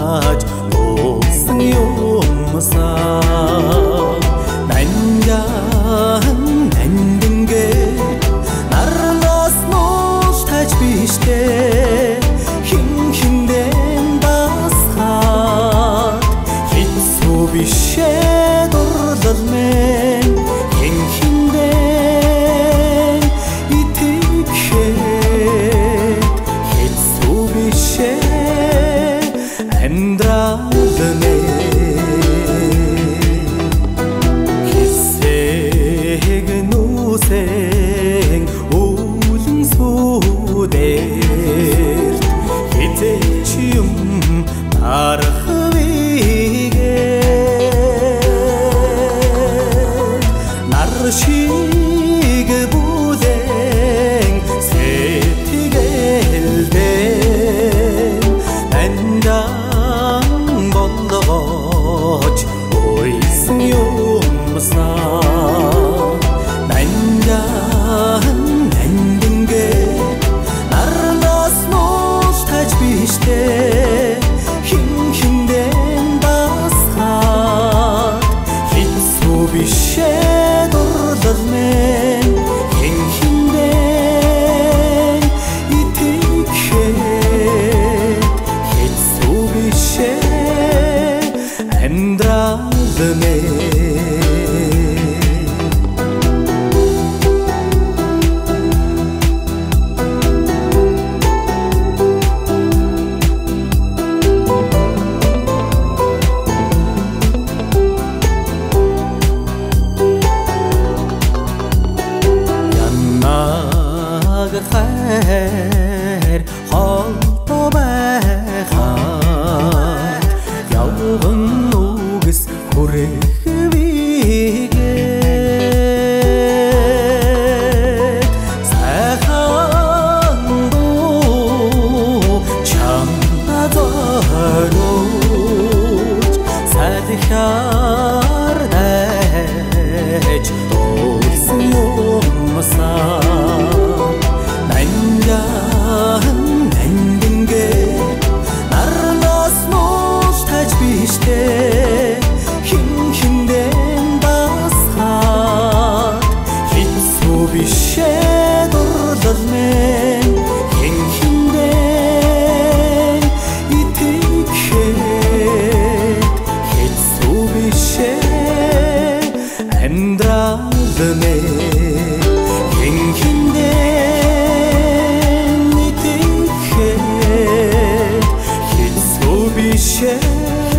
тааж уусан юмсаа наньяан нандингээ нарнаас нууш тааж биштэй хин хиндэн басхаад хитсүү бишээ дурлал мен хин хиндэн итгэхэд хитсүү бишээ амьдрал мен хисэг нүсэн үүлэн сүдэрт хизээч юм шиг бүлэн сэтгэлдээ андан болгож уйсан юмсаа наньяан нандингээ нарнаас нууш тааж биштэй хин хиндэн басхаад хитсүү бишээ men хин хиндэн итгэхэд хитсүү бишээ амьдрал мен хайр холбоо байхад явган нүгс хүрэх вигээд сайхан дуу чамна зориуч сайдхаар дайч дуулсан юмсаа наньяан нандингээ нарнаас нууш тааж биштэй хин хиндэн басхаад хитсүү бишээ дурлал мен хин хиндэн итгэхэд хитсүү бишээ амьдрал мен хин хиндэн share